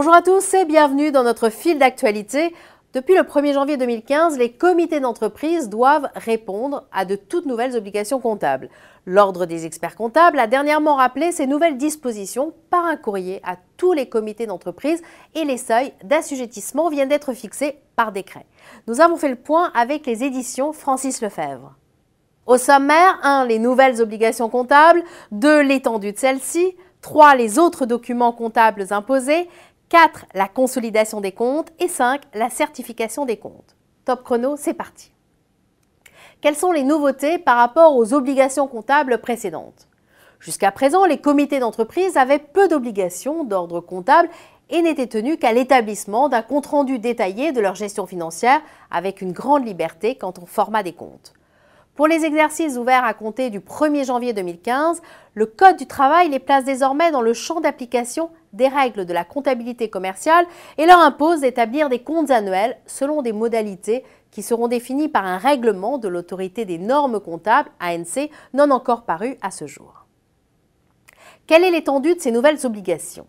Bonjour à tous et bienvenue dans notre fil d'actualité. Depuis le 1er janvier 2015, les comités d'entreprise doivent répondre à de toutes nouvelles obligations comptables. L'Ordre des experts comptables a dernièrement rappelé ces nouvelles dispositions par un courrier à tous les comités d'entreprise et les seuils d'assujettissement viennent d'être fixés par décret. Nous avons fait le point avec les éditions Francis Lefebvre. Au sommaire, 1. Les nouvelles obligations comptables, 2. L'étendue de celles-ci, 3. Les autres documents comptables imposés, 4. La consolidation des comptes et 5. La certification des comptes. Top chrono, c'est parti. Quelles sont les nouveautés par rapport aux obligations comptables précédentes? Jusqu'à présent, les comités d'entreprise avaient peu d'obligations d'ordre comptable et n'étaient tenus qu'à l'établissement d'un compte-rendu détaillé de leur gestion financière avec une grande liberté quant au format des comptes. Pour les exercices ouverts à compter du 1er janvier 2015, le Code du travail les place désormais dans le champ d'application des règles de la comptabilité commerciale et leur impose d'établir des comptes annuels selon des modalités qui seront définies par un règlement de l'autorité des normes comptables, ANC, non encore paru à ce jour. Quelle est l'étendue de ces nouvelles obligations?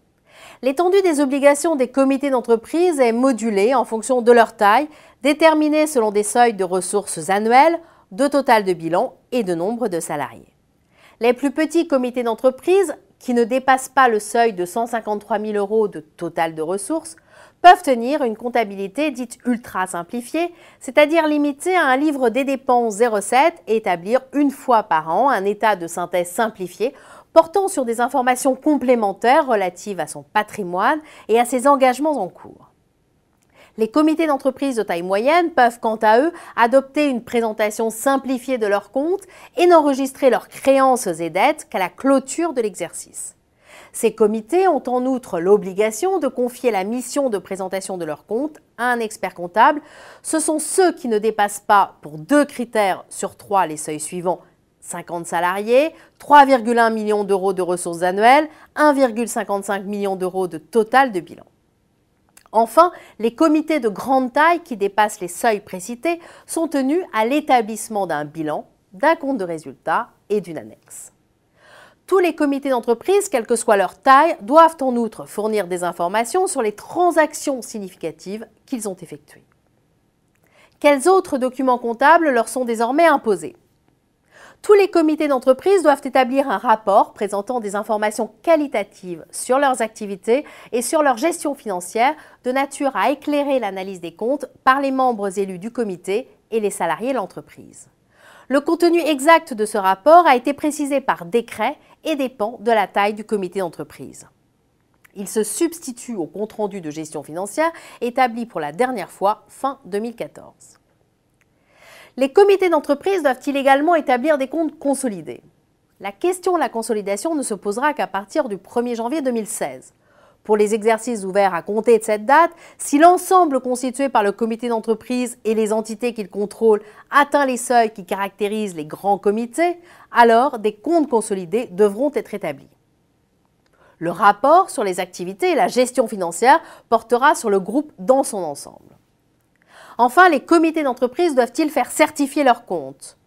L'étendue des obligations des comités d'entreprise est modulée en fonction de leur taille, déterminée selon des seuils de ressources annuelles, de total de bilan et de nombre de salariés. Les plus petits comités d'entreprise, qui ne dépassent pas le seuil de 153 000 € de total de ressources, peuvent tenir une comptabilité dite ultra simplifiée, c'est-à-dire limitée à un livre des dépenses 07 et établir une fois par an un état de synthèse simplifié portant sur des informations complémentaires relatives à son patrimoine et à ses engagements en cours. Les comités d'entreprise de taille moyenne peuvent, quant à eux, adopter une présentation simplifiée de leurs comptes et n'enregistrer leurs créances et dettes qu'à la clôture de l'exercice. Ces comités ont en outre l'obligation de confier la mission de présentation de leurs comptes à un expert comptable. Ce sont ceux qui ne dépassent pas, pour 2 critères sur 3, les seuils suivants: 50 salariés, 3,1 millions d'euros de ressources annuelles, 1,55 million d'euros de total de bilan. Enfin, les comités de grande taille qui dépassent les seuils précités sont tenus à l'établissement d'un bilan, d'un compte de résultat et d'une annexe. Tous les comités d'entreprise, quelle que soit leur taille, doivent en outre fournir des informations sur les transactions significatives qu'ils ont effectuées. Quels autres documents comptables leur sont désormais imposés? Tous les comités d'entreprise doivent établir un rapport présentant des informations qualitatives sur leurs activités et sur leur gestion financière de nature à éclairer l'analyse des comptes par les membres élus du comité et les salariés de l'entreprise. Le contenu exact de ce rapport a été précisé par décret et dépend de la taille du comité d'entreprise. Il se substitue au compte-rendu de gestion financière établi pour la dernière fois fin 2014. Les comités d'entreprise doivent-ils également établir des comptes consolidés? La question de la consolidation ne se posera qu'à partir du 1er janvier 2016. Pour les exercices ouverts à compter de cette date, si l'ensemble constitué par le comité d'entreprise et les entités qu'il contrôle atteint les seuils qui caractérisent les grands comités, alors des comptes consolidés devront être établis. Le rapport sur les activités et la gestion financière portera sur le groupe dans son ensemble. Enfin, les comités d'entreprise doivent-ils faire certifier leurs comptes?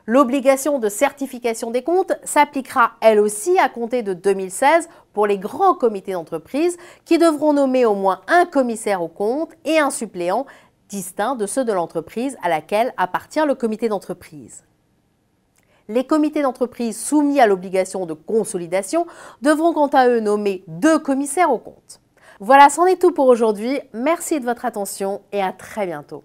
L'obligation de certification des comptes s'appliquera elle aussi à compter de 2016 pour les grands comités d'entreprise qui devront nommer au moins un commissaire aux comptes et un suppléant distinct de ceux de l'entreprise à laquelle appartient le comité d'entreprise. Les comités d'entreprise soumis à l'obligation de consolidation devront quant à eux nommer 2 commissaires aux comptes. Voilà, c'en est tout pour aujourd'hui. Merci de votre attention et à très bientôt.